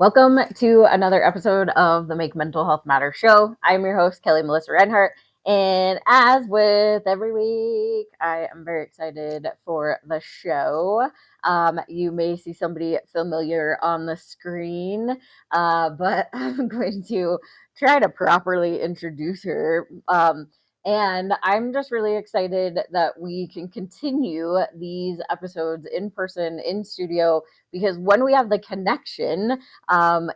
Welcome to another episode of the Make Mental Health Matter show. I'm your host, Kelli Melissa Reinhardt. And as with every week, I am very excited for the show. You may see somebody familiar on the screen, but I'm going to try to properly introduce her. And I'm just really excited that we can continue these episodes in person, in studio, because when we have the connection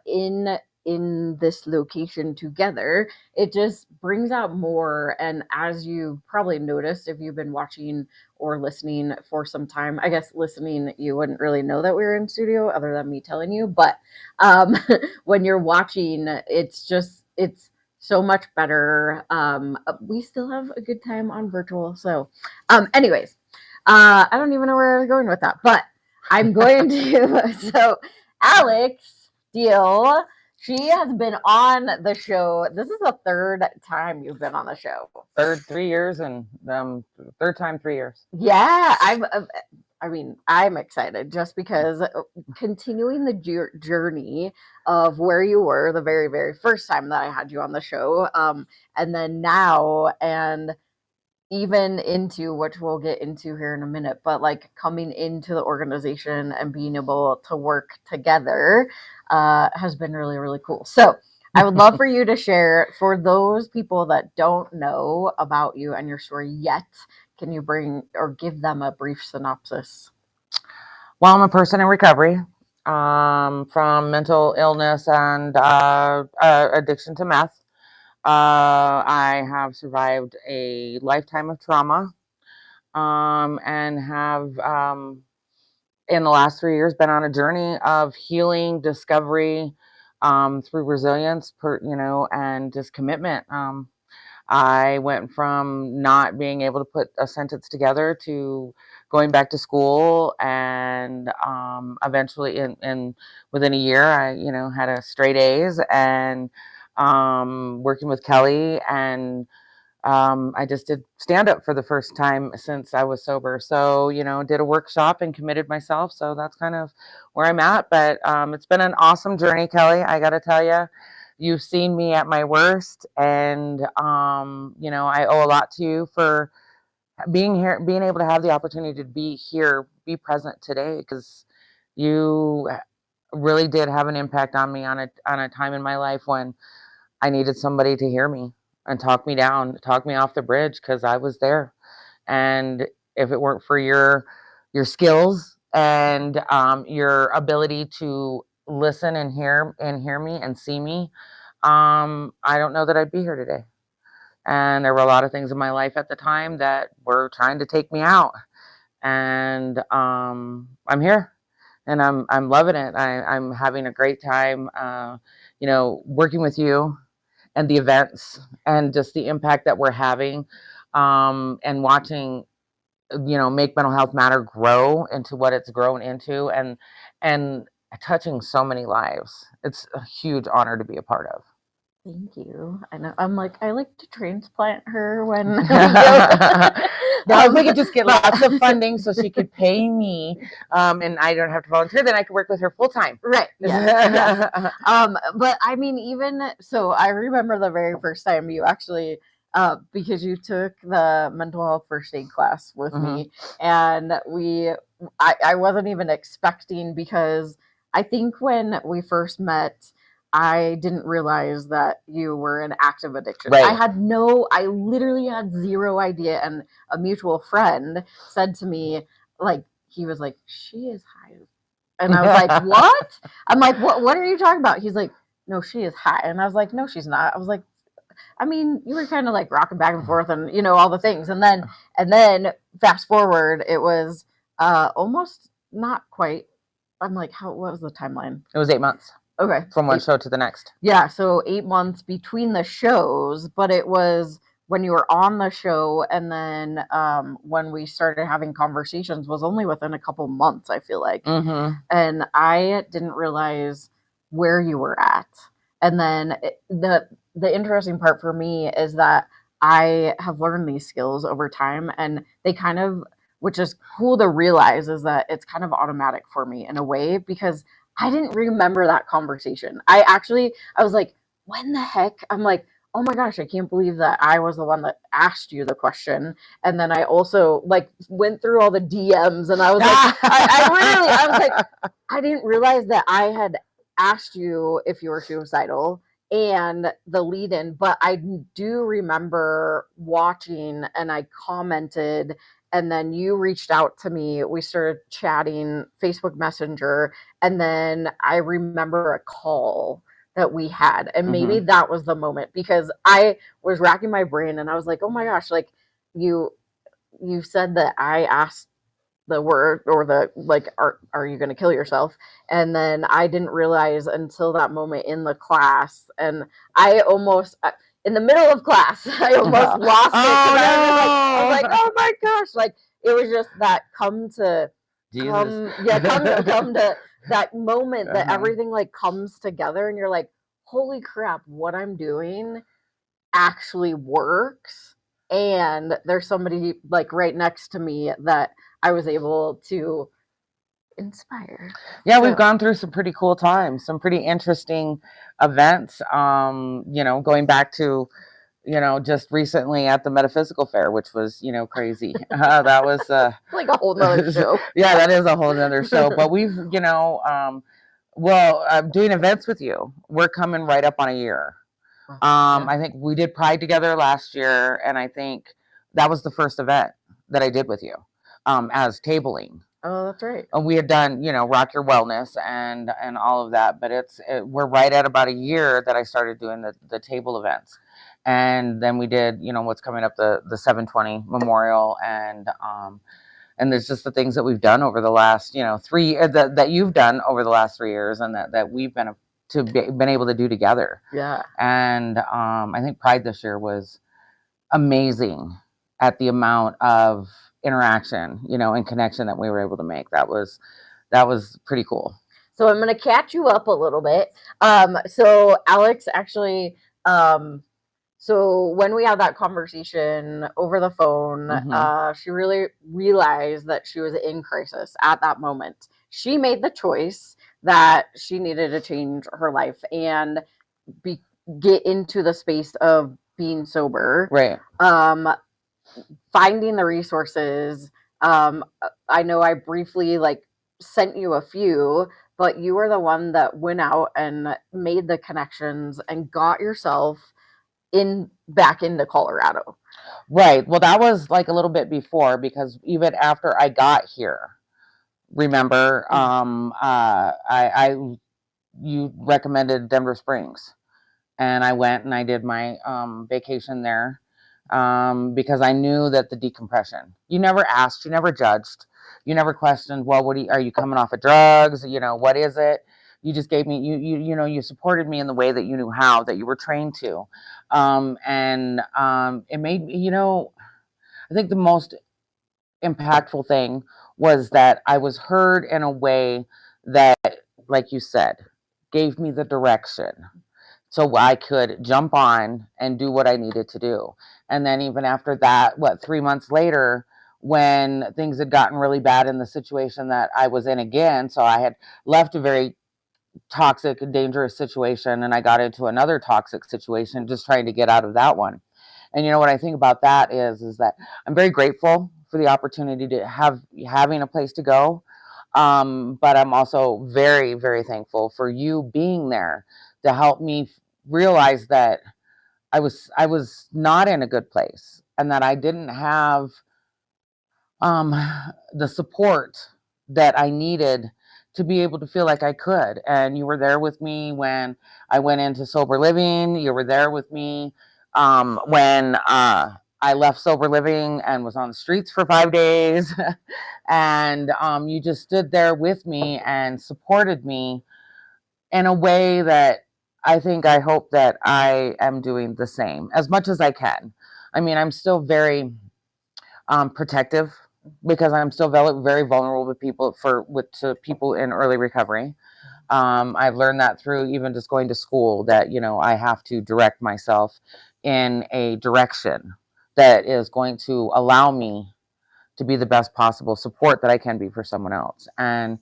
in this location together, it just brings out more. And as you probably noticed, if you've been watching or listening for some time, I guess listening, you wouldn't really know that we were in studio other than me telling you. But when you're watching, it's so much better. We still have a good time on virtual. So anyways, I don't even know where I was going with that, but I'm going to. So Alex Diel, she has been on the show. This is the third time you've been on the show. Third 3 years and third time 3 years. Yeah, I'm excited just because continuing the journey of where you were the very, very first time that I had you on the show, and then now, and even into, which we'll get into here in a minute, but like coming into the organization and being able to work together has been really, really cool. So I would love for you to share, for those people that don't know about you and your story yet, can you bring or give them a brief synopsis? Well, I'm a person in recovery from mental illness and addiction to meth. I have survived a lifetime of trauma and have, in the last 3 years, been on a journey of healing, discovery through resilience, and just commitment. I went from not being able to put a sentence together to going back to school, and eventually within a year, I had a straight A's, and working with Kelli, and I just did stand up for the first time since I was sober. So, did a workshop and committed myself. So that's kind of where I'm at. But it's been an awesome journey, Kelli. I got to tell you, you've seen me at my worst, and I owe a lot to you for being here, being able to have the opportunity to be here, be present today, because you really did have an impact on me on a time in my life when I needed somebody to hear me and talk me down, talk me off the bridge, because I was there. And if it weren't for your skills and your ability to listen and hear me and see me, I don't know that I'd be here today. And there were a lot of things in my life at the time that were trying to take me out. And I'm here, and I'm loving it. I'm having a great time, working with you and the events and just the impact that we're having, and watching, Make Mental Health Matter grow into what it's grown into, and touching so many lives. It's a huge honor to be a part of. Thank you. I know. I like to transplant her when Now, if we could just get lots of funding so she could pay me, and I don't have to volunteer, then I could work with her full time. Right. Yes. But I mean, even so, I remember the very first time you actually, because you took the mental health first aid class with me, and I wasn't even expecting, because I think when we first met, I didn't realize that you were in active addiction. Right. I literally had zero idea. And a mutual friend said to me, he was like, "She is high." And I was like, "What?" I'm like, what are you talking about? He's like, "No, she is high." And I was like, "No, she's not." I was like, I mean, you were kind of like rocking back and forth and, all the things. And then fast forward, it was almost not quite. I'm like, what was the timeline? It was 8 months. Okay. From one show to the next. Yeah, so 8 months between the shows, but it was when you were on the show, and then when we started having conversations was only within a couple months, I feel like. And I didn't realize where you were at. And then the interesting part for me is that I have learned these skills over time, and they kind of, which is cool to realize, is that it's kind of automatic for me in a way, because I didn't remember that conversation. I was like, when the heck? I'm like, oh my gosh, I can't believe that I was the one that asked you the question. And then I also like went through all the DMs and I was like, I was like, I didn't realize that I had asked you if you were suicidal and the lead in, but I do remember watching and I commented and then you reached out to me. We started chatting Facebook Messenger and then I remember a call that we had. And maybe that was the moment because I was racking my brain and I was like, oh my gosh, like you said that I asked the word or the like are you going to kill yourself, and then I didn't realize until that moment in the class, and I almost in the middle of class I almost lost it because I was like oh my gosh, like it was just that come to that moment that everything like comes together and you're like holy crap, what I'm doing actually works, and there's somebody like right next to me that I was able to inspire. Yeah, we've gone through some pretty cool times, some pretty interesting events. Going back to, just recently at the metaphysical fair, which was, crazy. That was like a whole nother show. Yeah, that is a whole nother show. But we've, doing events with you, we're coming right up on a year. I think we did Pride together last year, and I think that was the first event that I did with you as tabling. Oh, that's right. And we had done, Rock Your Wellness and all of that, but we're right at about a year that I started doing the table events. And then we did, what's coming up, the 720 Memorial, and there's just the things that we've done over the last, 3 years that you've done over the last 3 years, and that we've been able to do together. Yeah. And I think Pride this year was amazing at the amount of interaction, and connection that we were able to make. That was pretty cool. So I'm going to catch you up a little bit. So Alex actually, so when we had that conversation over the phone, she really realized that she was in crisis at that moment. She made the choice that she needed to change her life and get into the space of being sober. Right. Finding the resources. I know I briefly sent you a few, but you were the one that went out and made the connections and got yourself back into Colorado. Right. Well, that was like a little bit before, because even after I got here, remember, you recommended Denver Springs, and I went and I did my vacation there. Because I knew that the decompression, you never asked, you never judged, you never questioned, well, are you coming off of drugs? What is it? You just gave me, you supported me in the way that you knew how, that you were trained to. It made me, I think the most impactful thing was that I was heard in a way that, like you said, gave me the direction. So I could jump on and do what I needed to do. And then even after that, 3 months later, when things had gotten really bad in the situation that I was in again, so I had left a very toxic and dangerous situation and I got into another toxic situation, just trying to get out of that one. And what I think about that is that I'm very grateful for the opportunity to having a place to go. But I'm also very, very thankful for you being there to help me realize that I was not in a good place, and that I didn't have the support that I needed to be able to feel like I could. And you were there with me when I went into sober living. You were there with me when I left sober living and was on the streets for 5 days. And you just stood there with me and supported me in a way that I hope that I am doing the same as much as I can. I mean, I'm still very protective, because I'm still very vulnerable with people to people in early recovery. I've learned that through even just going to school, that I have to direct myself in a direction that is going to allow me to be the best possible support that I can be for someone else. And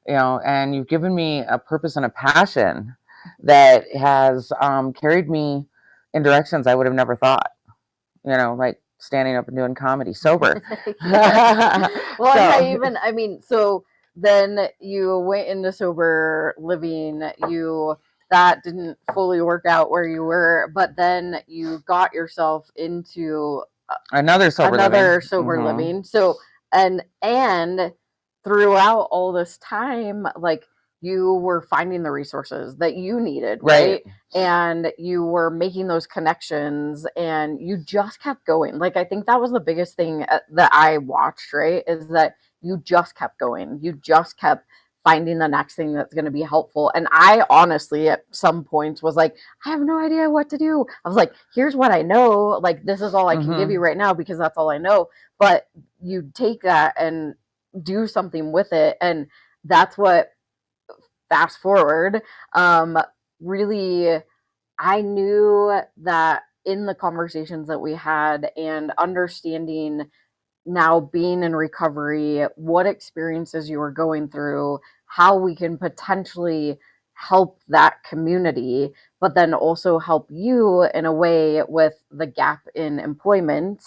and you've given me a purpose and a passion that has carried me in directions I would have never thought, like standing up and doing comedy sober. Well, so then you went into sober living, that didn't fully work out where you were, but then you got yourself into another sober living. So, and throughout all this time, like, you were finding the resources that you needed, right? And you were making those connections, and you just kept going. Like, I think that was the biggest thing that I watched, right? Is that you just kept going. You just kept finding the next thing that's going to be helpful. And I honestly, at some points, was like, I have no idea what to do. I was like, here's what I know. Like, this is all I can give you right now because that's all I know. But you take that and do something with it. And that's what, fast forward, really, I knew that in the conversations that we had and understanding now being in recovery, what experiences you were going through, how we can potentially help that community, but then also help you in a way with the gap in employment,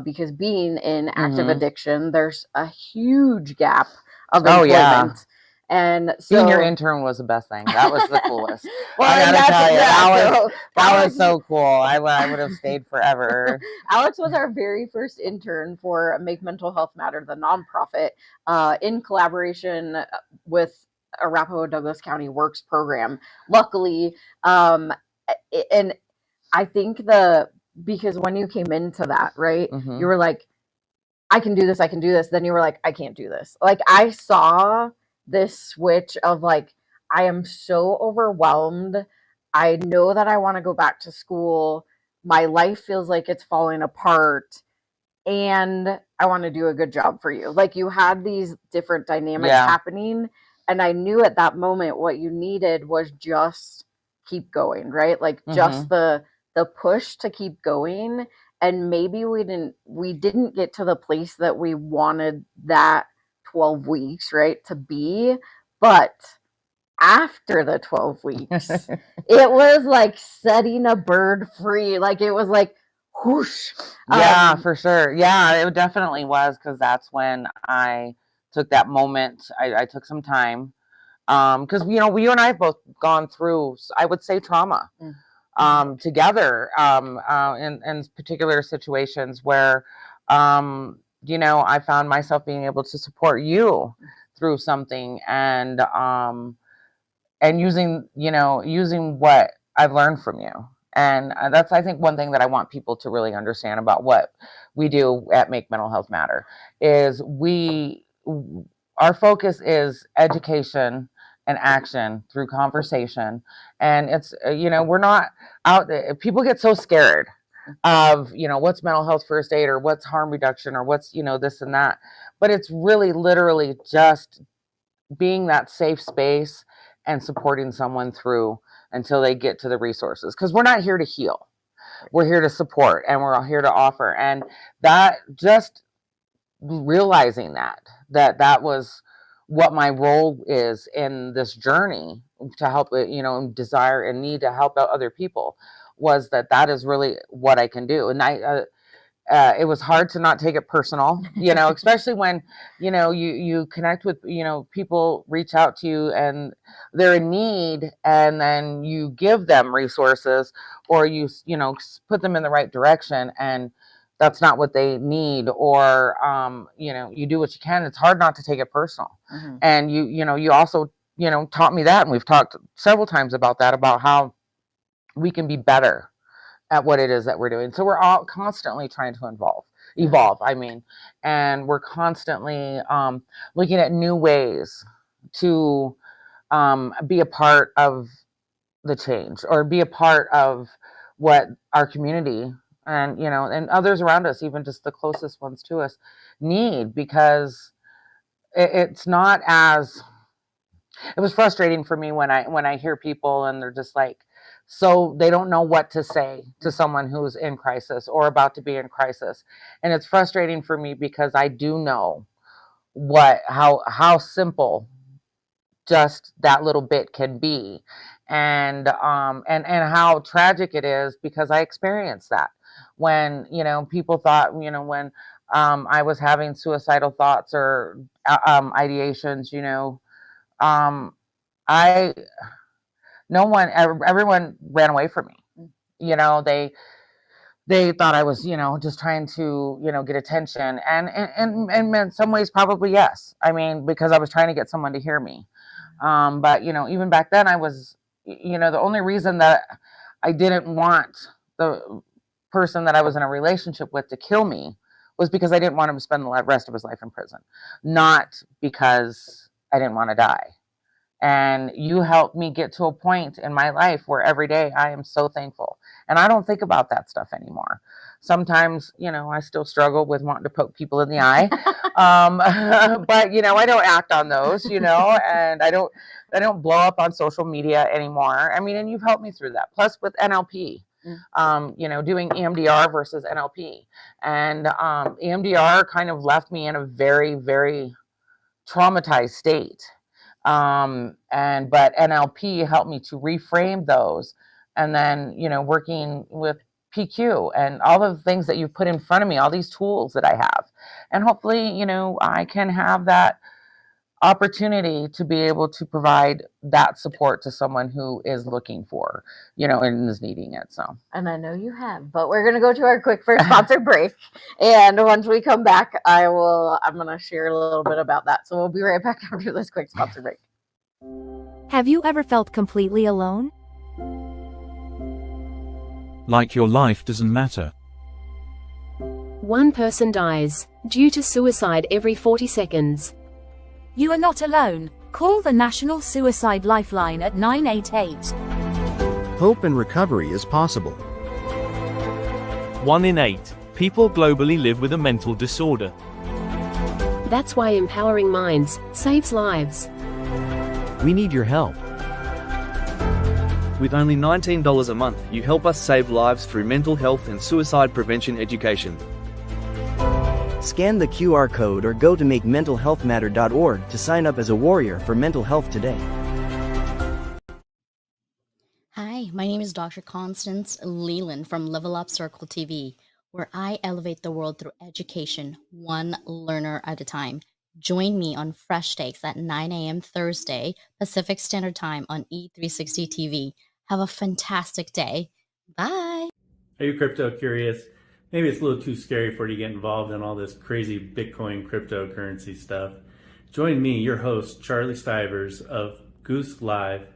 because being in active addiction, there's a huge gap of employment. Yeah. And so being your intern was the best thing. That was the coolest. Well, I gotta tell you, that was so cool. I would have stayed forever. Alex was our very first intern for Make Mental Health Matter, the nonprofit, in collaboration with Arapahoe Douglas County Works program. Luckily, and I think because when you came into that, right, you were like, I can do this. Then you were like, I can't do this. Like, I saw this switch of like, I am so overwhelmed. I know that I want to go back to school. My life feels like it's falling apart, and I want to do a good job for you. Like, you had these different dynamics happening, and I knew at that moment what you needed was just keep going, right? Like, just the push to keep going. And maybe we didn't get to the place that we wanted that 12 weeks, right, to be. But after the 12 weeks, it was like setting a bird free. Like, it was like, whoosh. Yeah, for sure. Yeah, it definitely was, because that's when I took that moment. I took some time, because, you and I have both gone through, I would say, trauma. Together, in particular situations where, I found myself being able to support you through something, and using what I've learned from you. And that's, I think, one thing that I want people to really understand about what we do at Make Mental Health Matter is our focus is education and action through conversation. And it's, we're not out there. People get so scared of, what's mental health first aid, or what's harm reduction, or what's, this and that. But it's really literally just being that safe space and supporting someone through until they get to the resources. Because we're not here to heal. We're here to support, and we're all here to offer. And that, just realizing that was what my role is in this journey, to help, desire and need to help out other people, was that is really what I can do. And it was hard to not take it personal, especially when, you connect with, people reach out to you and they're in need, and then you give them resources, or you put them in the right direction, and that's not what they need, or, you do what you can. It's hard not to take it personal. And you also, taught me that, and we've talked several times about that, about how we can be better at what it is that we're doing. So we're all constantly trying to evolve, and we're constantly looking at new ways to be a part of the change, or be a part of what our community and, and others around us, even just the closest ones to us, need. Because it's not as, it was frustrating for me when I hear people and they're just like, so they don't know what to say to someone who's in crisis or about to be in crisis. And it's frustrating for me, because I do know how simple just that little bit can be. And how tragic it is, because I experienced that when, people thought, when I was having suicidal thoughts or ideations, um, I, no one, everyone ran away from me. They thought I was, just trying to, get attention. And in some ways, probably yes. I mean, because I was trying to get someone to hear me. But, even back then I was, the only reason that I didn't want the person that I was in a relationship with to kill me was because I didn't want him to spend the rest of his life in prison, not because I didn't want to die. And you helped me get to a point in my life where every day I am so thankful. And I don't think about that stuff anymore. Sometimes, I still struggle with wanting to poke people in the eye. But, I don't act on those, and I don't blow up on social media anymore. I mean, and you've helped me through that. Plus with NLP, doing EMDR versus NLP. And EMDR kind of left me in a very, very traumatized state. But NLP helped me to reframe those. And then, working with PQ and all of the things that you've put in front of me, all these tools that I have. And hopefully, I can have that opportunity to be able to provide that support to someone who is looking for, and is needing it. So, and I know you have, but we're going to go to our quick first sponsor break. And once we come back, I'm going to share a little bit about that. So we'll be right back after this quick sponsor break. Have you ever felt completely alone? Like your life doesn't matter. One person dies due to suicide every 40 seconds. You are not alone. Call the National Suicide Lifeline at 988. Hope and recovery is possible. 1 in 8 people globally live with a mental disorder. That's why empowering minds saves lives. We need your help. With only $19 a month, you help us save lives through mental health and suicide prevention education. Scan the QR code or go to makementalhealthmatter.org to sign up as a warrior for mental health today. Hi, my name is Dr. Constance Leland from Level Up Circle TV, where I elevate the world through education, one learner at a time. Join me on Fresh Takes at 9 a.m. Thursday, Pacific Standard Time on E360 TV. Have a fantastic day. Bye. Are you crypto curious? Maybe it's a little too scary for you to get involved in all this crazy Bitcoin cryptocurrency stuff. Join me, your host, Charlie Stivers of Goose Live.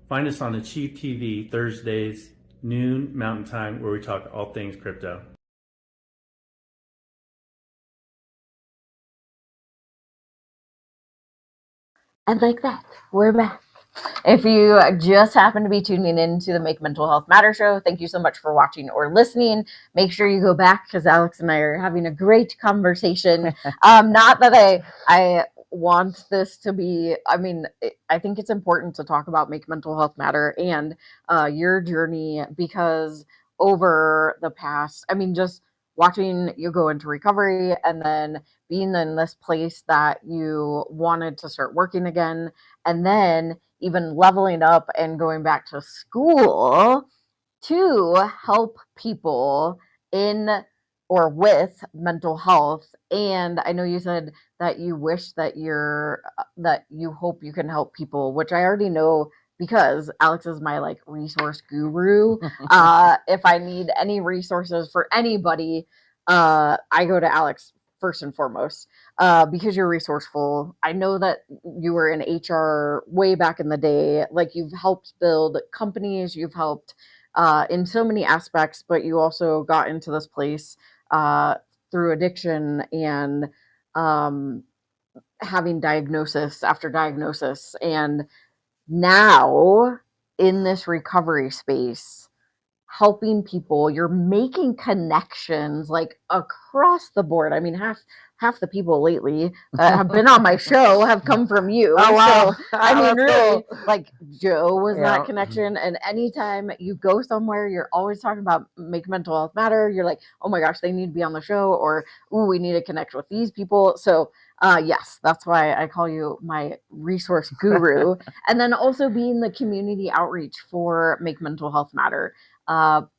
Find us on Achieve TV Thursdays, noon Mountain Time, where we talk all things crypto. And like that, we're back. If you just happen to be tuning into the Make Mental Health Matter show, thank you so much for watching or listening. Make sure you go back, because Alex and I are having a great conversation. Not that I want this to be, I think it's important to talk about Make Mental Health Matter and your journey, because over the past, just watching you go into recovery and then being in this place that you wanted to start working again, and then even leveling up and going back to school to help people in or with mental health. And I know you said that you wish that that you hope you can help people, which I already know, because Alex is my resource guru. If I need any resources for anybody, I go to Alex first and foremost, because you're resourceful. I know that you were in HR way back in the day. You've helped build companies, you've helped in so many aspects, but you also got into this place through addiction and having diagnosis after diagnosis. And now in this recovery space, helping people, you're making connections across the board. Half the people lately that have been on my show have come from you. Oh, wow. So, really, Joe was that connection. And anytime you go somewhere, you're always talking about Make Mental Health Matter. You're like, oh my gosh, they need to be on the show, or, ooh, we need to connect with these people. So Yes, that's why I call you my resource guru. And then also being the community outreach for Make Mental Health Matter,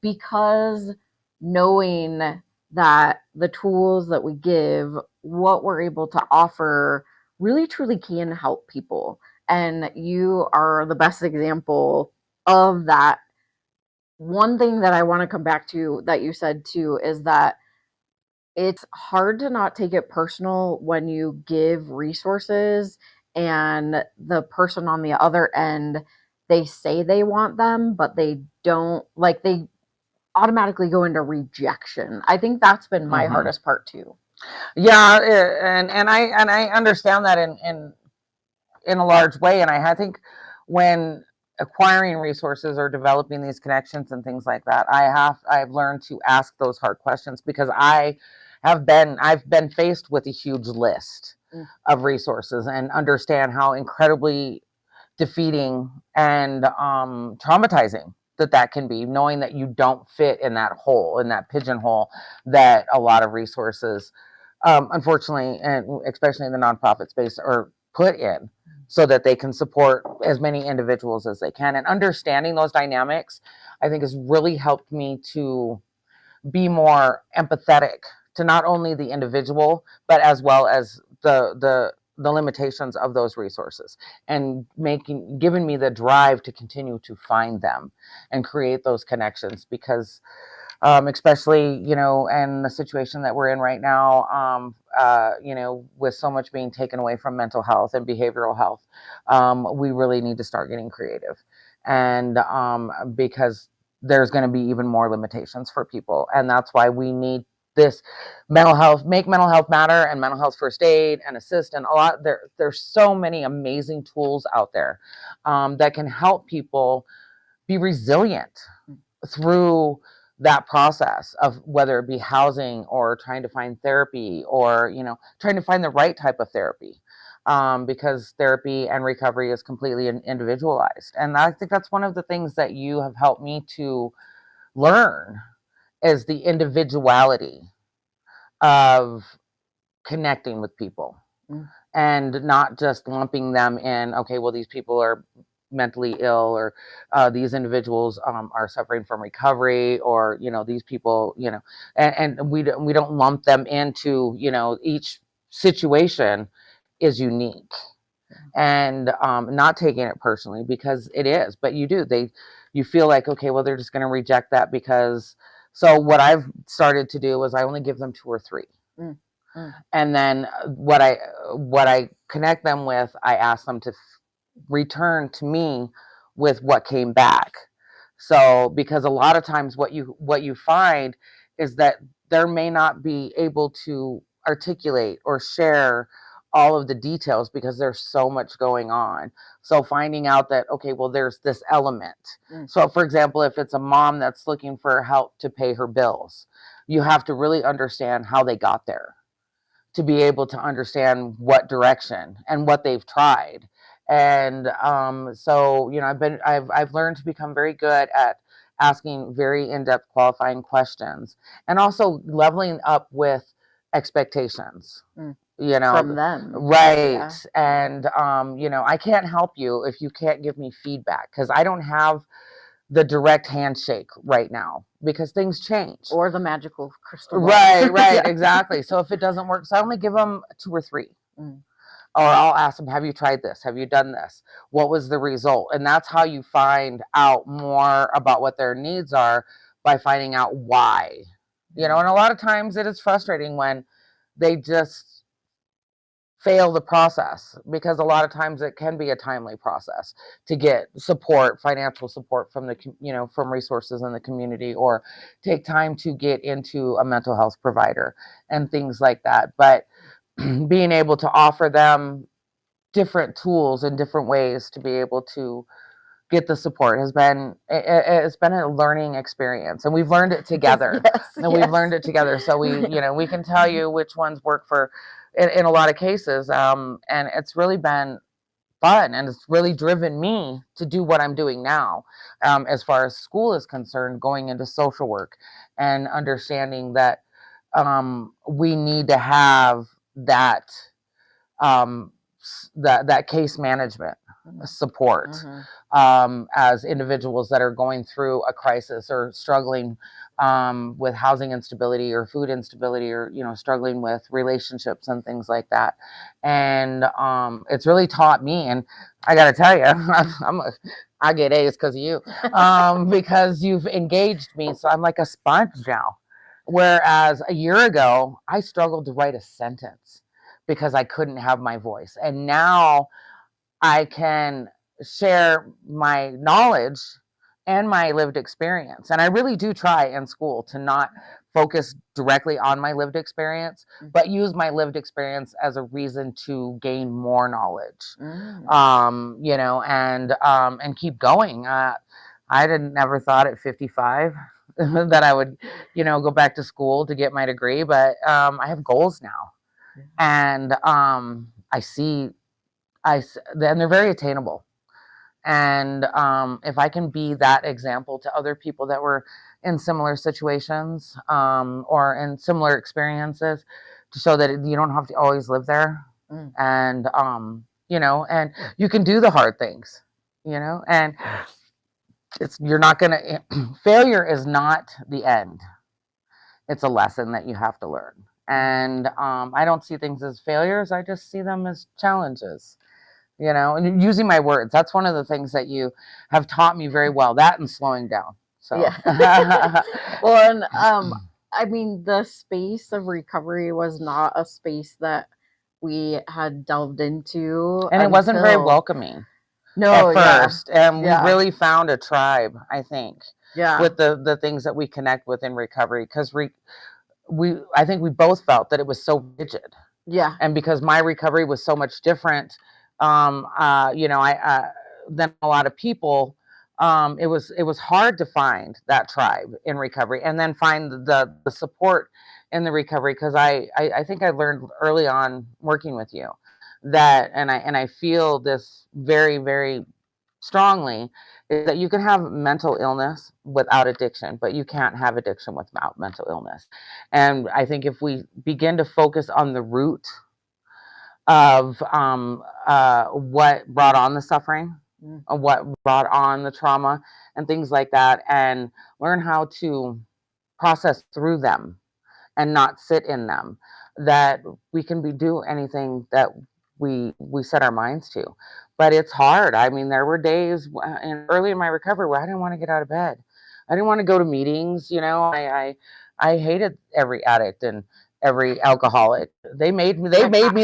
because knowing that the tools that we give, what we're able to offer, really truly can help people. And you are the best example of that. One thing that I want to come back to that you said too is that it's hard to not take it personal when you give resources and the person on the other end, they say they want them, but they don't, like, they automatically go into rejection. I think that's been my hardest part too. Yeah, and I understand that in a large way, and I think when acquiring resources or developing these connections and things like that, I've learned to ask those hard questions, because I've been faced with a huge list of resources, and understand how incredibly defeating and traumatizing that can be, knowing that you don't fit in that hole, in that pigeonhole that a lot of resources, unfortunately, and especially in the nonprofit space, are put in, so that they can support as many individuals as they can. And understanding those dynamics, I think, has really helped me to be more empathetic to not only the individual, but as well as the limitations of those resources, and giving me the drive to continue to find them and create those connections. Because especially, in the situation that we're in right now, with so much being taken away from mental health and behavioral health, we really need to start getting creative. And because there's going to be even more limitations for people. And that's why we need this Make Mental Health Matter, and mental health first aid and assist, and there's so many amazing tools out there that can help people be resilient through that process of, whether it be housing or trying to find therapy, or trying to find the right type of therapy, because therapy and recovery is completely individualized. And I think that's one of the things that you have helped me to learn, is the individuality of connecting with people, and not just lumping them in, okay, well, these people are mentally ill, or these individuals are suffering from recovery, or these people, and we don't lump them into, each situation is unique, and not taking it personally, because it is. But you feel like, okay, well, they're just going to reject that, because. So what I've started to do is I only give them 2 or 3. And then what I connect them with, I ask them to return to me with what came back. So, because a lot of times what you find is that there may not be able to articulate or share all of the details, because there's so much going on. So finding out that, okay, well, there's this element. So for example, if it's a mom that's looking for help to pay her bills, you have to really understand how they got there, to be able to understand what direction and what they've tried. And so I've learned to become very good at asking very in-depth qualifying questions, and also leveling up with expectations. From them. Right. Yeah. And I can't help you if you can't give me feedback, because I don't have the direct handshake right now, because things change. Or the magical crystal ball. Right, yeah. Exactly. So if it doesn't work, so I only give them 2 or 3. Or I'll ask them, have you tried this? Have you done this? What was the result? And that's how you find out more about what their needs are, by finding out why. And a lot of times it is frustrating when they just fail the process, because a lot of times it can be a timely process to get support, financial support from from resources in the community, or take time to get into a mental health provider and things like that. But being able to offer them different tools and different ways to be able to get the support it's been a learning experience, and we've learned it together. We've learned it together. So we can tell you which ones work for in a lot of cases. And it's really been fun, and it's really driven me to do what I'm doing now, as far as school is concerned, going into social work, and understanding that we need to have that that case management support as individuals that are going through a crisis or struggling with housing instability or food instability, or struggling with relationships and things like that. And it's really taught me, and I got to tell you, I get A's because of you, because you've engaged me, so I'm like a sponge now. Whereas a year ago, I struggled to write a sentence because I couldn't have my voice. And now I can share my knowledge and my lived experience. And I really do try in school to not focus directly on my lived experience, but use my lived experience as a reason to gain more knowledge, and keep going. I never thought at 55 that I would, go back to school to get my degree, but I have goals now. And then they're very attainable. And if I can be that example to other people that were in similar situations or in similar experiences, to show that you don't have to always live there, and and you can do the hard things, and you're not gonna. Failure is not the end. It's a lesson that you have to learn. And I don't see things as failures. I just see them as challenges. And using my words. That's one of the things that you have taught me very well, that and slowing down. So, yeah. Well, and I mean, the space of recovery was not a space that we had delved into. And it wasn't very welcoming at first. And we really found a tribe, I think, with the things that we connect with in recovery. Because I think we both felt that it was so rigid. Yeah. And because my recovery was so much different, than a lot of people, it was hard to find that tribe in recovery, and then find the support in the recovery. Because I think I learned early on working with you that, and I feel this very, very strongly, is that you can have mental illness without addiction, but you can't have addiction without mental illness. And I think if we begin to focus on the root of what brought on the suffering, what brought on the trauma and things like that, and learn how to process through them and not sit in them, that we can do anything that we set our minds to. But it's hard. I mean, there were days early in my recovery where I didn't want to get out of bed. I didn't want to go to meetings. I hated every addict and every alcoholic. They made me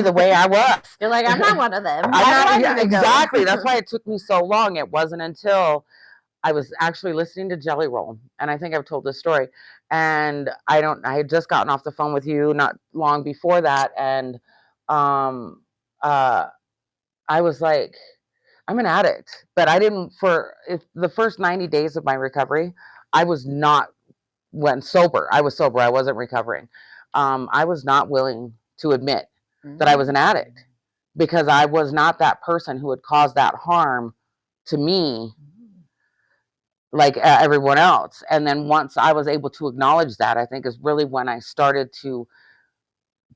the way I was. You're like, I'm not one of them. Exactly. That's why it took me so long. It wasn't until I was actually listening to Jelly Roll, and I think I've told this story, and I had just gotten off the phone with you not long before that, and I was like, I'm an addict, but I didn't, the first 90 days of my recovery, I was not sober. I was sober. I wasn't recovering. I was not willing to admit that I was an addict, because I was not that person who would cause that harm to me like everyone else. And then once I was able to acknowledge that, I think is really when I started to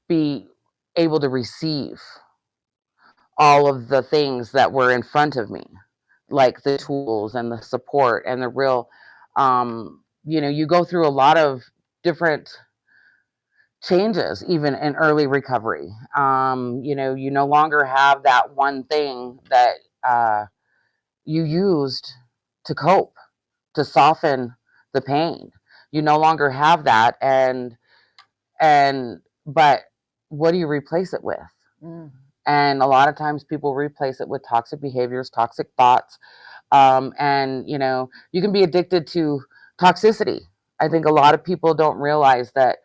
be able to receive all of the things that were in front of me, like the tools and the support and the real, you go through a lot of different changes, even in early recovery. You no longer have that one thing that you used to cope, to soften the pain. You no longer have that, but what do you replace it with? And a lot of times people replace it with toxic behaviors, toxic thoughts, and you can be addicted to toxicity. I think a lot of people don't realize that,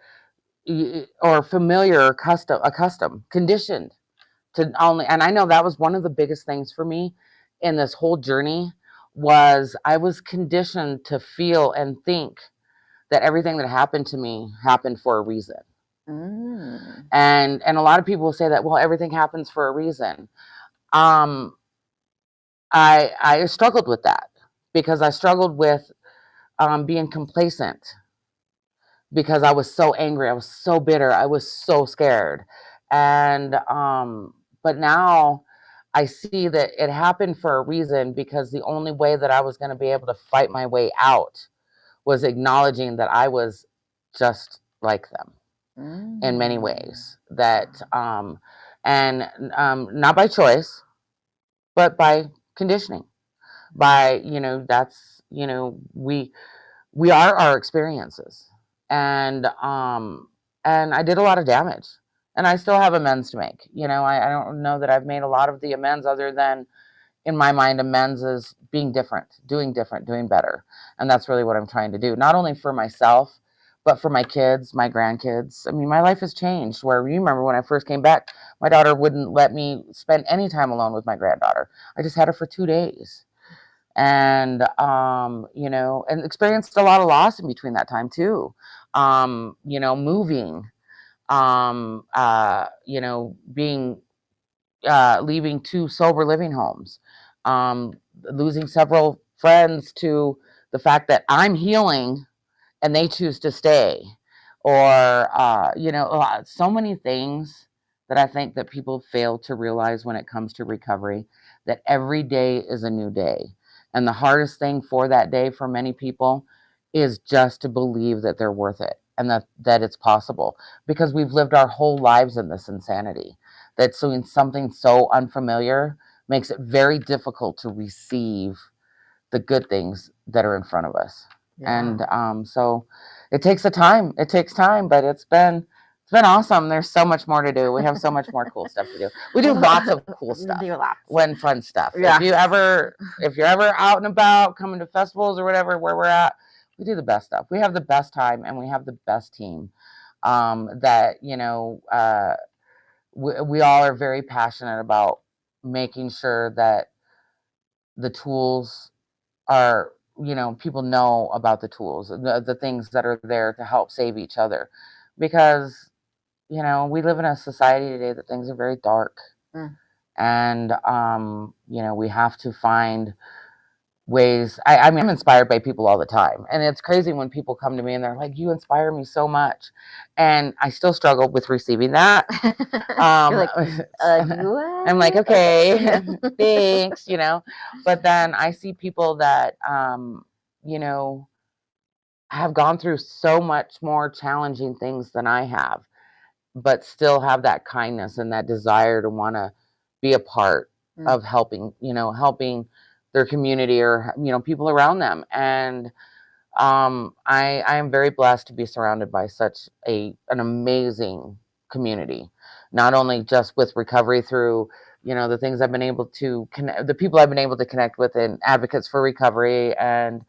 or familiar, accustomed, conditioned to only. And I know that was one of the biggest things for me in this whole journey, was I was conditioned to feel and think that everything that happened to me happened for a reason. And a lot of people will say that, well, everything happens for a reason. I struggled with that, because I struggled with being complacent, because I was so angry, I was so bitter, I was so scared. And But now I see that it happened for a reason, because the only way that I was going to be able to fight my way out was acknowledging that I was just like them in many ways. That, not by choice, but by conditioning. By, that's, we are our experiences. And I did a lot of damage, and I still have amends to make. I don't know that I've made a lot of the amends, other than, in my mind, amends is being different, doing better. And that's really what I'm trying to do, not only for myself, but for my kids, my grandkids. I mean, my life has changed, where, you remember when I first came back, my daughter wouldn't let me spend any time alone with my granddaughter. I just had her for 2 days. And, and experienced a lot of loss in between that time too. Moving, leaving 2 sober living homes, losing several friends to the fact that I'm healing and they choose to stay, or, so many things that I think that people fail to realize when it comes to recovery, that every day is a new day. And the hardest thing for that day for many people is just to believe that they're worth it, and that it's possible, because we've lived our whole lives in this insanity. That's doing something so unfamiliar makes it very difficult to receive the good things that are in front of us. Yeah. And so it takes time, but it's been awesome. There's so much more to do. We have so much more cool stuff to do. We do lots of cool stuff. Fun stuff. Yeah. If you're ever out and about, coming to festivals or whatever, where we're at, we do the best stuff. We have the best time, and we have the best team. We all are very passionate about making sure that the tools are, people know about the tools, the things that are there to help save each other, because, we live in a society today that things are very dark. And, we have to find ways. I mean, I'm inspired by people all the time, and it's crazy when people come to me and they're like, "You inspire me so much," and I still struggle with receiving that. I'm like, okay, thanks, but then I see people that, have gone through so much more challenging things than I have, but still have that kindness and that desire to want to be a part of helping their community, or, people around them. And I am very blessed to be surrounded by such an amazing community, not only just with recovery through, the things I've been able to connect, the people I've been able to connect with, and advocates for recovery, and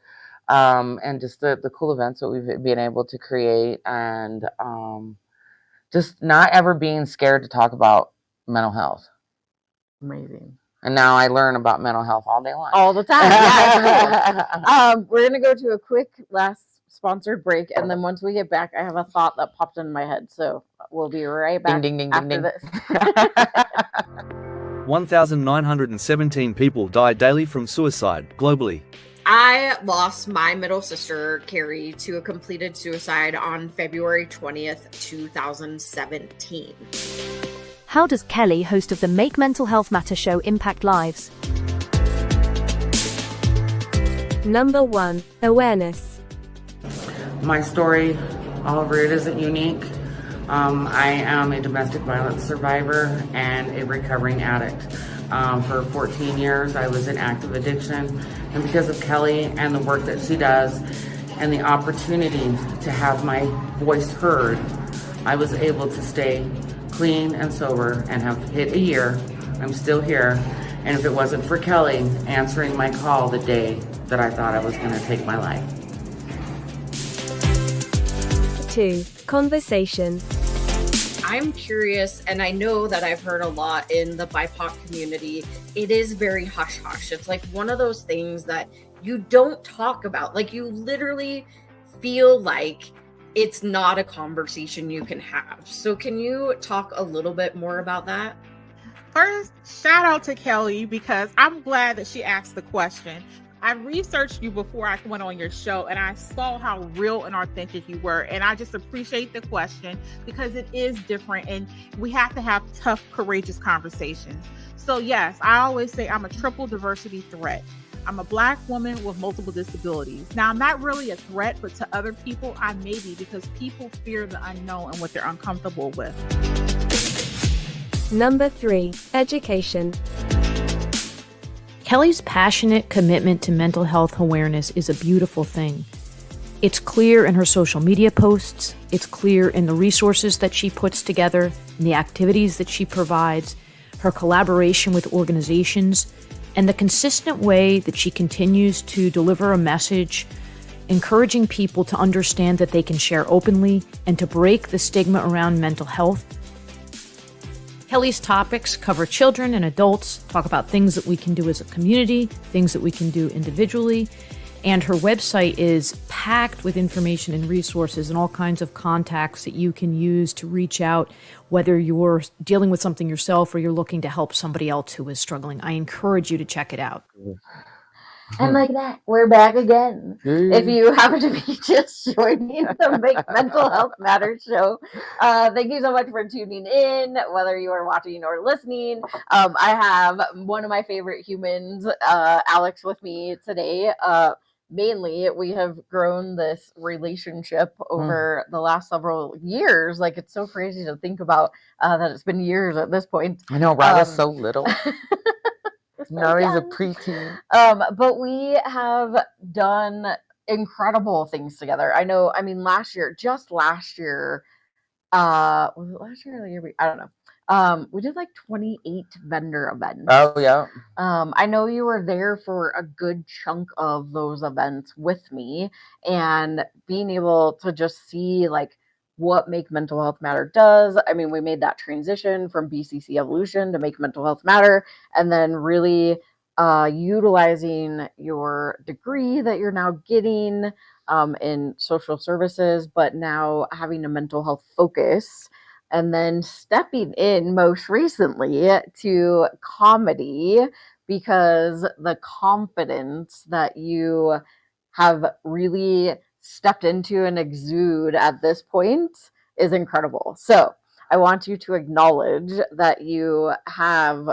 just the cool events that we've been able to create, and just not ever being scared to talk about mental health. Amazing. And now I learn about mental health all day long. All the time. Yeah, cool. We're going to go to a quick last sponsored break. And then once we get back, I have a thought that popped into my head. So we'll be right back after this. 1,917 people die daily from suicide globally. I lost my middle sister, Carrie, to a completed suicide on February 20th, 2017. How does Kelli, host of the Make Mental Health Matter show, impact lives? Number 1, awareness. My story, however, it isn't unique. I am a domestic violence survivor and a recovering addict. For 14 years, I was in active addiction. And because of Kelli and the work that she does and the opportunity to have my voice heard, I was able to stay clean and sober and have hit a year. I'm still here. And if it wasn't for Kelli answering my call the day that I thought I was going to take my life. 2, conversation. I'm curious, and I know that I've heard a lot in the BIPOC community, it is very hush-hush. It's like one of those things that you don't talk about. Like, you literally feel like it's not a conversation you can have. So can you talk a little bit more about that? First, shout out to Kelli, because I'm glad that she asked the question. I researched you before I went on your show, and I saw how real and authentic you were. And I just appreciate the question because it is different, and we have to have tough, courageous conversations. So yes, I always say I'm a triple diversity threat. I'm a Black woman with multiple disabilities. Now, I'm not really a threat, but to other people, I may be, because people fear the unknown and what they're uncomfortable with. Number 3, education. Kelli's passionate commitment to mental health awareness is a beautiful thing. It's clear in her social media posts, it's clear in the resources that she puts together, in the activities that she provides, her collaboration with organizations, and the consistent way that she continues to deliver a message, encouraging people to understand that they can share openly and to break the stigma around mental health. Kelli's topics cover children and adults, talk about things that we can do as a community, things that we can do individually, and her website is packed with information and resources and all kinds of contacts that you can use to reach out, whether you're dealing with something yourself or you're looking to help somebody else who is struggling. I encourage you to check it out. And like that, we're back again. If you happen to be just joining the Make Mental Health Matters show, thank you so much for tuning in, whether you are watching or listening. I have one of my favorite humans, Alex, with me today. Mainly, we have grown this relationship over the last several years. Like, it's so crazy to think about that it's been years at this point. I know, Riley's so little. Now he's a preteen. But we have done incredible things together. I know, I mean, just last year, was it last year or the year? I don't know. We did like 28 vendor events. Oh, yeah. I know you were there for a good chunk of those events with me, and being able to just see like what Make Mental Health Matter does. I mean, we made that transition from BCC Evolution to Make Mental Health Matter, and then really utilizing your degree that you're now getting in social services, but now having a mental health focus, and then stepping in most recently to comedy, because the confidence that you have really stepped into and exude at this point is incredible. So I want you to acknowledge that you have,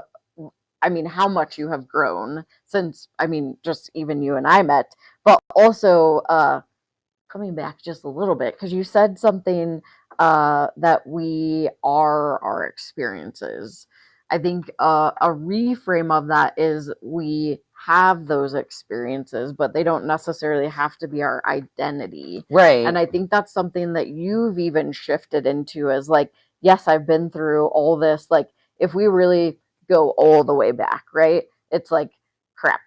I mean, how much you have grown since, I mean, just even you and I met, but also coming back just a little bit, because you said something that we are our experiences. I think a reframe of that is we have those experiences, but they don't necessarily have to be our identity. Right. And I think that's something that you've even shifted into, as like, yes, I've been through all this. Like, if we really go all the way back, right? It's like crap.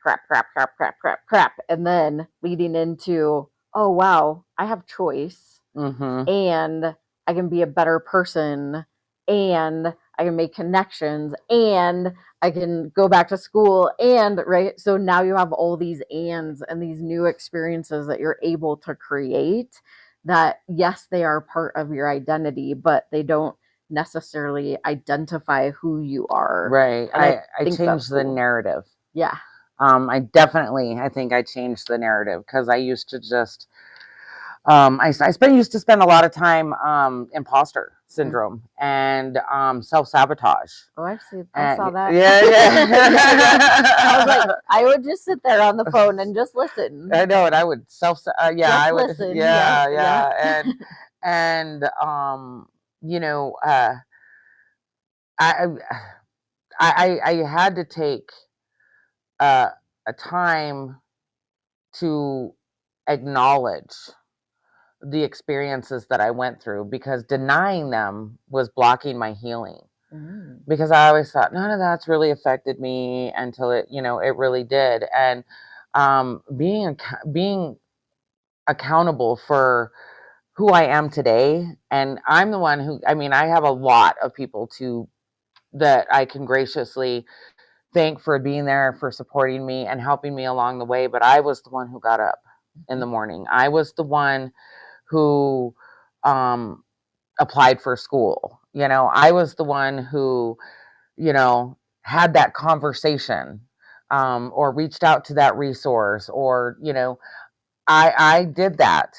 And then leading into, oh, wow, I have choice, and I can be a better person, and I can make connections, and I can go back to school, and right. So now you have all these ands and these new experiences that you're able to create that, yes, they are part of your identity, but they don't necessarily identify who you are. Right. I think changed the narrative. Yeah. I think I changed the narrative, because I used to just, used to spend a lot of time imposter syndrome and self-sabotage. Oh, I saw that. Yeah. I was like, I would just sit there on the phone and just listen. I know, and I would I would listen. Yeah. And you know, I had to take a time to acknowledge the experiences that I went through, because denying them was blocking my healing. Because I always thought none of that's really affected me until it really did. And being accountable for who I am today, and I'm the one who, I mean, I have a lot of people that I can graciously thank for being there, for supporting me and helping me along the way. But I was the one who got up in the morning. I was the one who applied for school. I was the one who, had that conversation or reached out to that resource, or, I did that.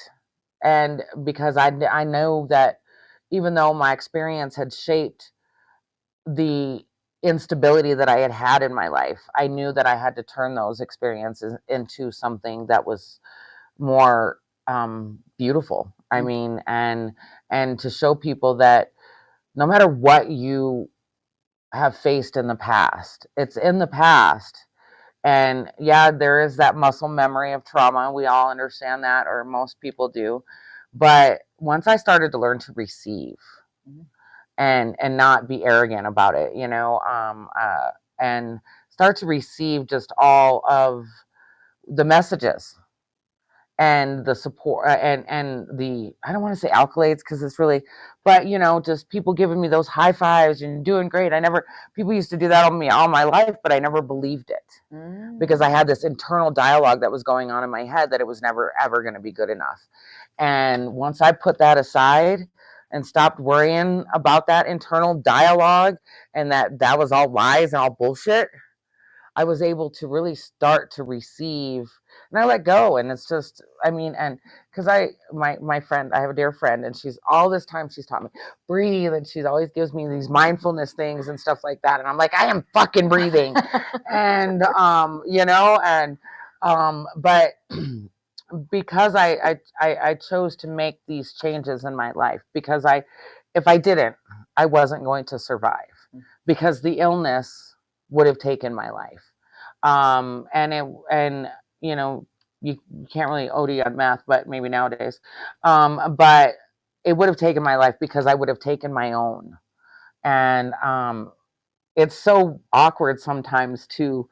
And because I know that even though my experience had shaped the instability that I had had in my life, I knew that I had to turn those experiences into something that was more beautiful. I mean, and to show people that no matter what you have faced in the past, it's in the past. And yeah, there is that muscle memory of trauma. We all understand that, or most people do. But once I started to learn to receive, and not be arrogant about it, and start to receive just all of the messages and the support, and the, I don't want to say accolades, because it's really, but just people giving me those high fives and doing great. People used to do that on me all my life, but I never believed it, because I had this internal dialogue that was going on in my head that it was never ever going to be good enough. And once I put that aside and stopped worrying about that internal dialogue, and that was all lies and all bullshit, I was able to really start to receive, and I let go. And it's just, and because my friend, I have a dear friend, and she's all this time she's taught me breathe, and she always gives me these mindfulness things and stuff like that, and I'm like, I am fucking breathing. And but because I chose to make these changes in my life, because if I didn't, I wasn't going to survive, because the illness would have taken my life. You can't really OD on math, but maybe nowadays. But it would have taken my life, because I would have taken my own. And it's so awkward sometimes to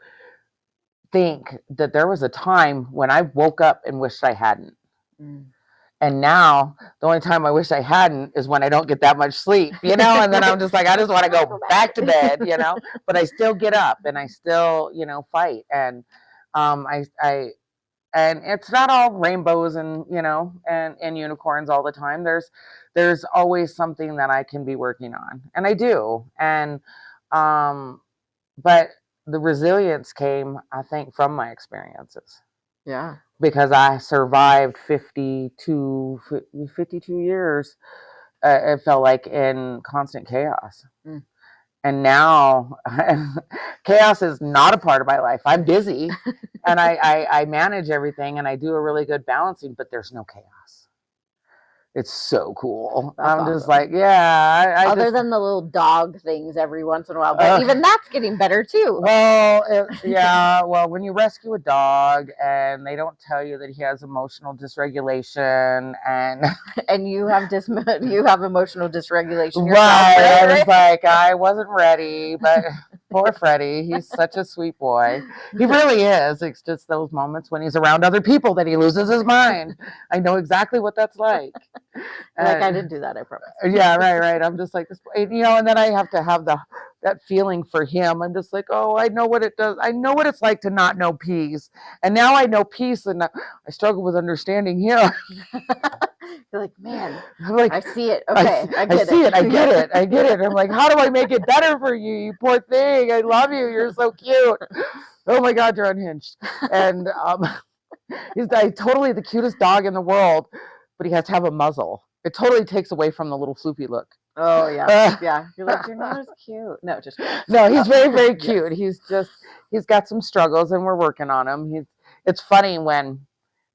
think that there was a time when I woke up and wished I hadn't. And now the only time I wish I hadn't is when I don't get that much sleep, and then I'm just like, I just want to go back to bed, but I still get up and I still, fight. And and it's not all rainbows and, and unicorns all the time. There's always something that I can be working on, and I do. And but the resilience came, I think, from my experiences. Yeah. Because I survived 52 years, it felt like, in constant chaos. And now chaos is not a part of my life. I'm busy and I manage everything, and I do a really good balancing, but there's no chaos. It's so cool. That's I'm awesome. Just like, yeah. Other than the little dog things every once in a while, but even that's getting better too. Well, well, when you rescue a dog and they don't tell you that he has emotional dysregulation, and you have emotional dysregulation yourself, right? I was like, I wasn't ready, but poor Freddie, he's such a sweet boy. He really is. It's just those moments when he's around other people that he loses his mind. I know exactly what that's like. Like, I didn't do that, I promise. Yeah, right. I'm just like this, and then I have to have that feeling for him. I'm just like, oh, I know what it does. I know what it's like to not know peace, and now I know peace, and I struggle with understanding him. You're like, man, like, I see it. Okay, I get it. I get it. I'm like, how do I make it better for you? You poor thing. I love you. You're so cute. Oh my God, you're unhinged. And he's totally the cutest dog in the world, but he has to have a muzzle. It totally takes away from the little floopy look. Oh yeah, yeah. You're like, you're not as cute. No, just kidding. No, he's very, very cute. Yes. He's got some struggles, and we're working on him. It's funny when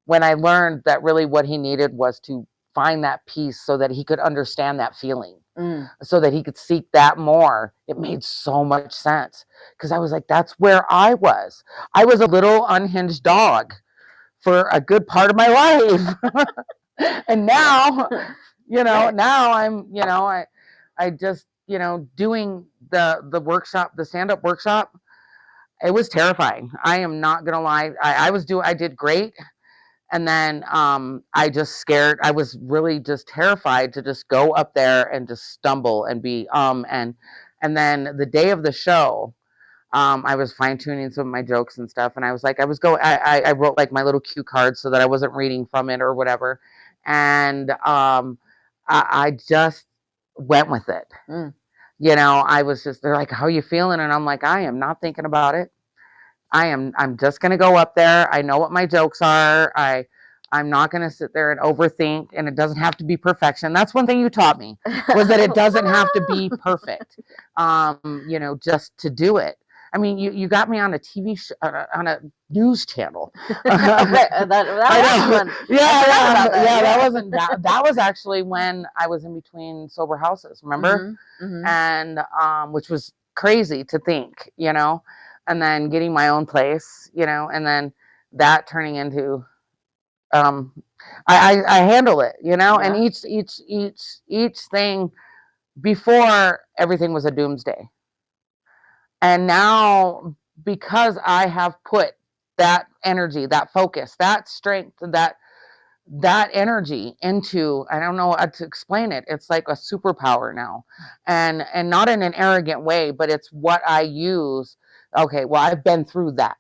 I learned that really what he needed was to find that peace, so that he could understand that feeling, so that he could seek that more. It made so much sense, because I was like, that's where I was. I was a little unhinged dog for a good part of my life. And now, now I'm, I just, doing the workshop, the stand-up workshop, it was terrifying. I am not going to lie. I did great. And then I just scared. I was really just terrified to just go up there and just stumble and be, and then the day of the show, I was fine tuning some of my jokes and stuff. And I was like, I wrote like my little cue cards so that I wasn't reading from it or whatever. And I just went with it. I was just, they're like, how are you feeling? And I'm like, I am not thinking about it. I'm just going to go up there. I know what my jokes are. I'm not going to sit there and overthink, and it doesn't have to be perfection. That's one thing you taught me, was that it doesn't have to be perfect, just to do it. I mean, you got me on a TV show, on a news channel. that was one. That wasn't that was actually when I was in between sober houses, remember? Mm-hmm. And which was crazy to think, and then getting my own place, and then that turning into I handle it, and each thing, before, everything was a doomsday. And now, because I have put that energy, that focus, that strength, that energy into, I don't know how to explain it. It's like a superpower now, and not in an arrogant way, but it's what I use. Okay, well, I've been through that.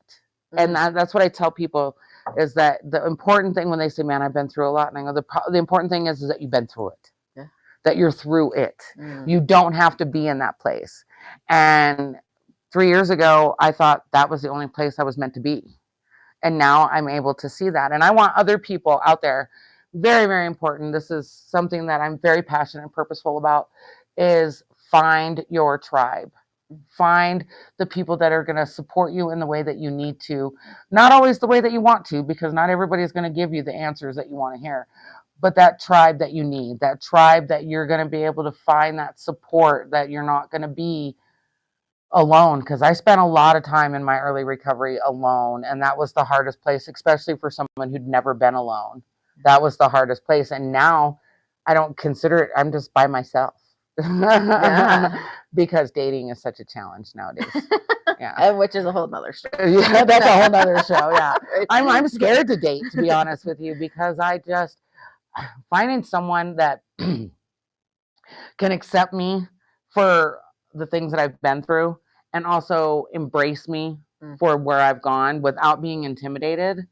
And that's what I tell people, is that the important thing when they say, man, I've been through a lot. And I go, the important thing is that you've been through it, that you're through it. You don't have to be in that place. And 3 years ago, I thought that was the only place I was meant to be. And now I'm able to see that. And I want other people out there, very, very important. This is something that I'm very passionate and purposeful about, is find your tribe. Find the people that are going to support you in the way that you need to. Not always the way that you want to, because not everybody is going to give you the answers that you want to hear. But that tribe that you need, that tribe that you're going to be able to find that support, that you're not going to be alone, because I spent a lot of time in my early recovery alone, and that was the hardest place, especially for someone who'd never been alone. That was the hardest place. And now I don't consider it, I'm just by myself. Because dating is such a challenge nowadays. And which is a whole nother show. That's a whole nother show. I'm scared to date, to be honest with you, because I just finding someone that can accept me for the things that I've been through, and also embrace me for where I've gone without being intimidated,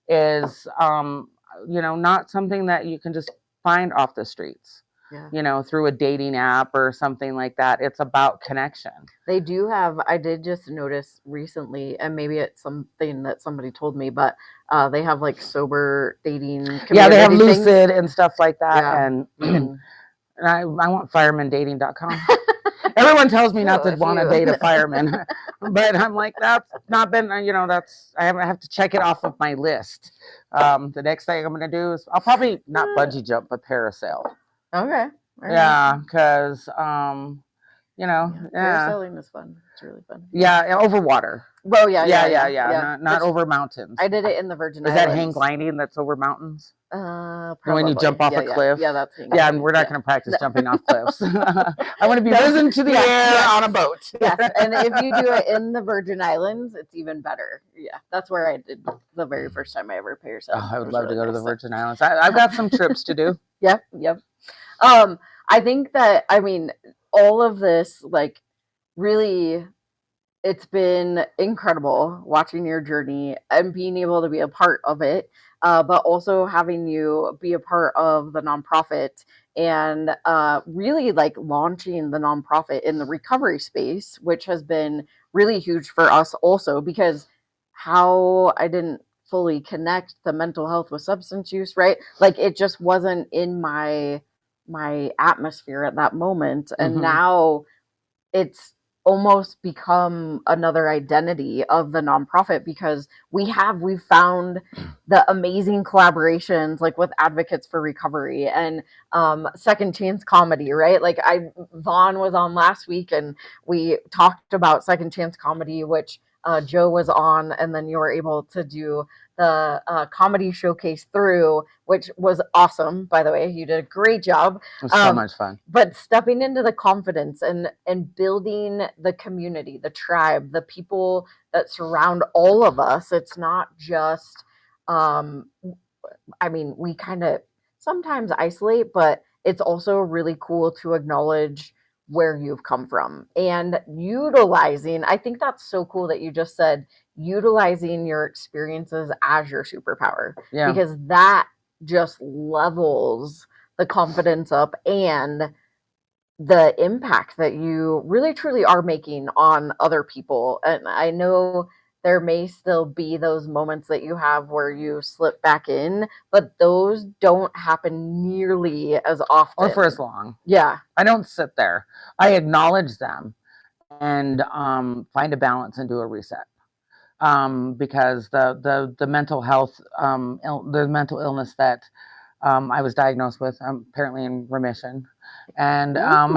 is not something that you can just find off the streets. Through a dating app or something like that. It's about connection. They do have, I did just notice recently, and maybe it's something that somebody told me, but they have like sober dating community. They have Lucid and stuff like that. And I want firemandating.com. Everyone tells me not to want to date a fireman, but I'm like, that's not been, I have to check it off of my list. The next thing I'm going to do is, I'll probably not bungee jump, but parasail. Okay. Because, parasailing is fun. It's really fun. Over water. Well, Not over mountains. I did it in the Virgin Islands. Is that hang gliding that's over mountains? Probably. When you jump off a cliff? Yeah, that's hang gliding. And we're not going to practice jumping off cliffs. I want to be risen to the air on a boat. Yes, and if you do it in the Virgin Islands, it's even better. Yeah, that's where I did the very first time I ever parasailed. I would love to go to the Virgin Islands. I've got some trips to do. Yep. I think that, all of this, really, it's been incredible watching your journey and being able to be a part of it, but also having you be a part of the nonprofit, and really launching the nonprofit in the recovery space, which has been really huge for us also, because how I didn't fully connect the mental health with substance use, right? It just wasn't in my atmosphere at that moment. And now it's almost become another identity of the nonprofit, because we've found the amazing collaborations with Advocates for Recovery and Second Chance Comedy, right? Vaughn was on last week and we talked about Second Chance Comedy, which Joe was on, and then you were able to do the comedy showcase through, which was awesome, by the way. You did a great job. It was so much fun. But stepping into the confidence and building the community, the tribe, the people that surround all of us, it's not just, we kind of sometimes isolate, but it's also really cool to acknowledge where you've come from and utilizing. I think that's so cool that you just said utilizing your experiences as your superpower, because that just levels the confidence up and the impact that you really truly are making on other people. And I know there may still be those moments that you have where you slip back in, but those don't happen nearly as often. Or for as long. Yeah. I don't sit there. I acknowledge them and find a balance and do a reset. Because the mental health, the mental illness that I was diagnosed with, I'm apparently in remission. And I'm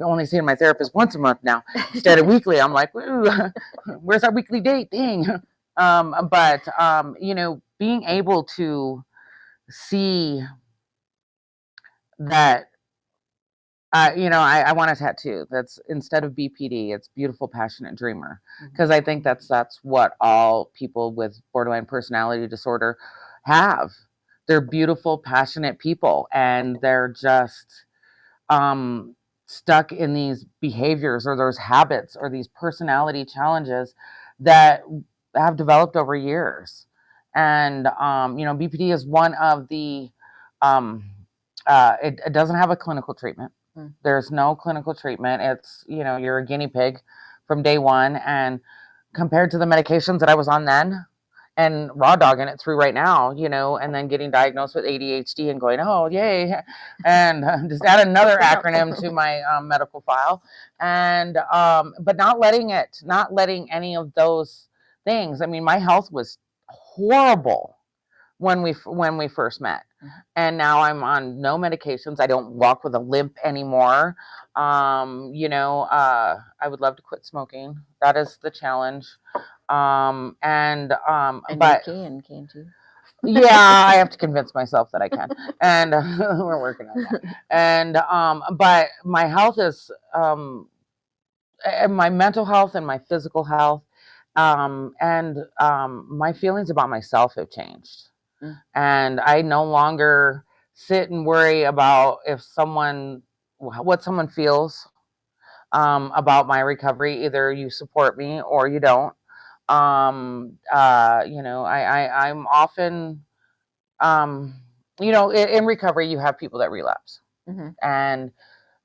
only seeing my therapist once a month now instead of weekly. I'm like, where's our weekly date? Dang. But you know, being able to see that, you know, I want a tattoo that's, instead of BPD, it's beautiful, passionate dreamer. Because I think that's what all people with borderline personality disorder have. They're beautiful, passionate people, and they're just stuck in these behaviors or those habits or these personality challenges that have developed over years. And you know, BPD is one of the it doesn't have a clinical treatment. There's no clinical treatment. It's, you know, you're a guinea pig from day one. And compared to the medications that I was on then and raw dogging it through right now, you know, and then getting diagnosed with ADHD and going, oh, yay. And just add another acronym to my medical file. And, but not letting any of those things. I mean, my health was horrible when we first met. And now I'm on no medications. I don't walk with a limp anymore. You know, I would love to quit smoking. That is the challenge. And but you can't you? Yeah, I have to convince myself that I can. And we're working on that. And but my health is my mental health and my physical health, and my feelings about myself have changed. And I no longer sit and worry about what someone feels about my recovery. Either you support me or you don't. You know, I'm often, you know, in recovery, you have people that relapse. And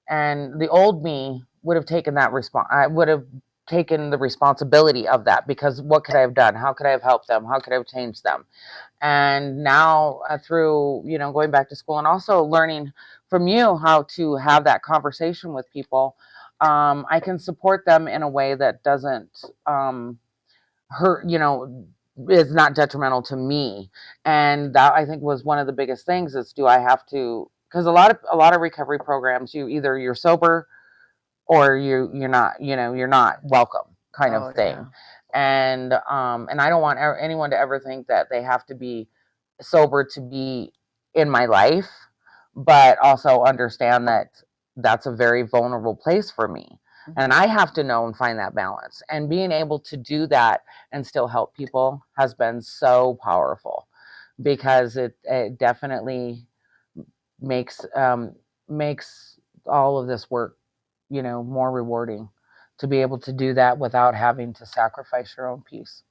the old me would have taken that I would have taken the responsibility of that, because what could I have done? How could I have helped them? How could I have changed them? And now through, you know, going back to school and also learning from you how to have that conversation with people, I can support them in a way that doesn't hurt, you know, is not detrimental to me. And that, I think, was one of the biggest things is, do I have to, because a lot of recovery programs, you're sober or you're not, you know, you're not welcome kind of thing. Yeah. And I don't want anyone to ever think that they have to be sober to be in my life, but also understand that that's a very vulnerable place for me. And I have to know and find that balance. And being able to do that and still help people has been so powerful, because it definitely makes all of this work, you know, more rewarding, to be able to do that without having to sacrifice your own peace.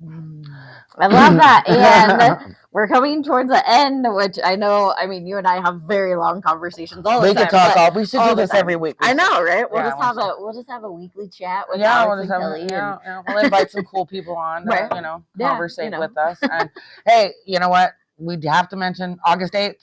I love that. And we're coming towards the end, which I know, I mean, you and I have very long conversations all the time. We could talk we should do this every week. I know, right? We'll just have a weekly chat with Alex and Kelli. We'll invite some cool people on to, you know, conversate with us. And hey, you know what? We have to mention August 8th.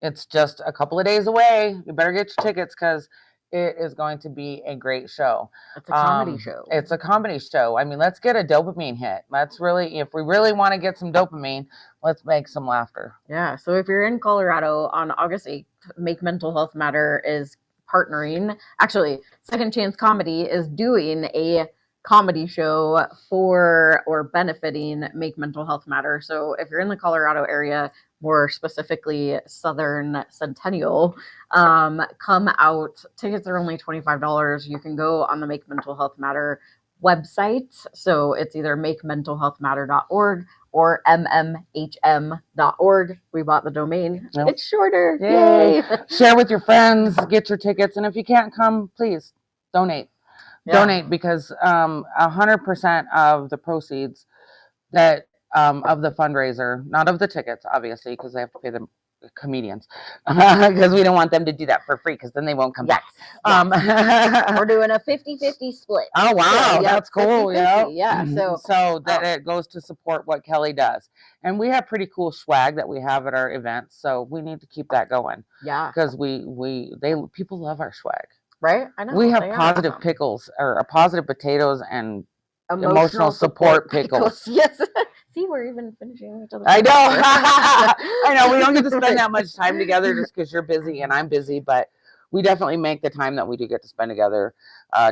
It's just a couple of days away. You better get your tickets, because it is going to be a great show. It's a comedy show. It's a comedy show. I mean, let's get a dopamine hit. Let's really, if we really want to get some dopamine, let's make some laughter. Yeah. So if you're in Colorado on August 8th, Make Mental Health Matter is partnering. Actually, Second Chance Comedy is doing a comedy show for or benefiting Make Mental Health Matter. So if you're in the Colorado area, more specifically Southern Centennial, come out. Tickets are only $25. You can go on the Make Mental Health Matter website. So it's either makementalhealthmatter.org or mmhm.org. We bought the domain. Yep. It's shorter. Yay! Share with your friends, get your tickets. And if you can't come, please donate. Donate, because 100% of the proceeds that of the fundraiser, not of the tickets, obviously, because they have to pay the comedians, because we don't want them to do that for free, because then they won't come back. We're doing a 50-50 split. Oh wow, so, that's cool. 50-50, yeah. So that it goes to support what Kelli does, and we have pretty cool swag that we have at our events, so we need to keep that going. Yeah, because people love our swag. Right, I know. We have positive pickles, or positive potatoes, and emotional support pickles. Yes. See, we're even finishing each other. I know. I know. We don't get to spend that much time together just because you're busy and I'm busy, but we definitely make the time that we do get to spend together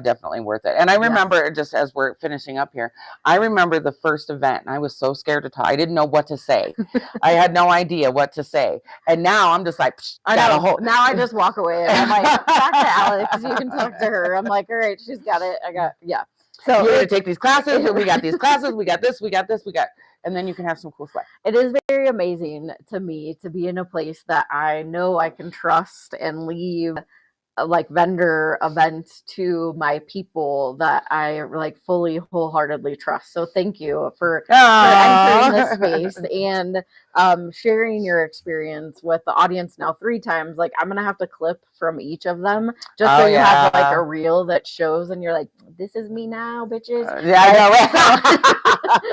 definitely worth it. And I remember, just as we're finishing up here, I remember the first event, and I was so scared to talk. I didn't know what to say. I had no idea what to say. And now I'm just like, now I just walk away and I'm like, talk to Alex. You can talk to her. I'm like, all right, she's got it. So you're going to take these classes, we got these classes, we got this, and then you can have some cool swag. It is very amazing to me to be in a place that I know I can trust and leave like vendor events to my people that I like fully wholeheartedly trust. So thank you for entering this space and sharing your experience with the audience now 3 times. Like I'm gonna have to clip from each of them just so you have like a reel that shows and you're like, this is me now, bitches. I know.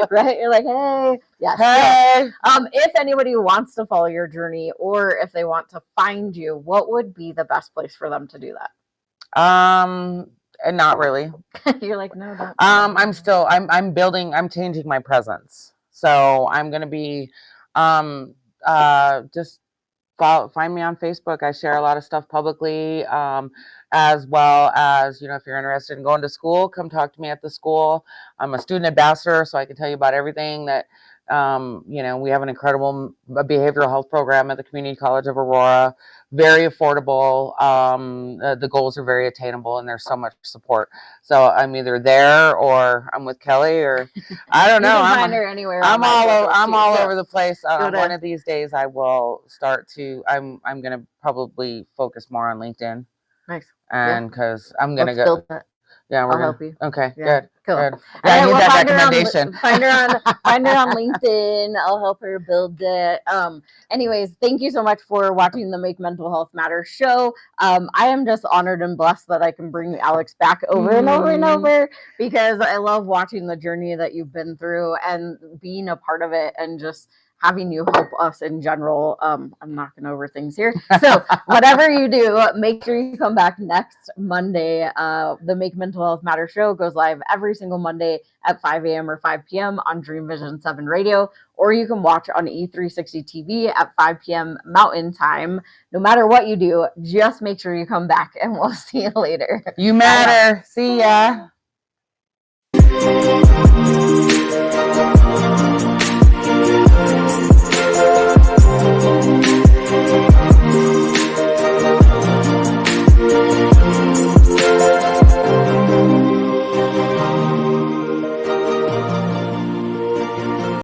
Right? You're like, hey. Yes. Hey. So, if anybody wants to follow your journey or if they want to find you, what would be the best place for them to do that? Not really. You're like, no, don't. I'm building, I'm changing my presence. So I'm going to be, just find me on Facebook. I share a lot of stuff publicly, as well as, if you're interested in going to school, come talk to me at the school. I'm a student ambassador, so I can tell you about everything that, we have an incredible behavioral health program at the Community College of Aurora, very affordable. The goals are very attainable and there's so much support. So I'm either there or I'm with Kelli, or I don't know. You can find her anywhere. I'm all over the place. One of these days I will start to, I'm going to probably focus more on LinkedIn. Nice. And because I'm going to go. Build that. Yeah, I'll help you. Okay, yeah. Good. Cool. Good. Yeah, I need that recommendation. Find her on LinkedIn. I'll help her build it. Anyways, thank you so much for watching the Make Mental Health Matter show. I am just honored and blessed that I can bring Alex back over and over and over, because I love watching the journey that you've been through and being a part of it and just having you help us in general. I'm knocking over things here. So whatever you do, make sure you come back next Monday. The Make Mental Health Matter show goes live every single Monday at 5 a.m. or 5 p.m. on Dream Vision 7 Radio, or you can watch on E360 TV at 5 p.m. Mountain Time. No matter what you do, just make sure you come back, and we'll see you later. You matter. See ya.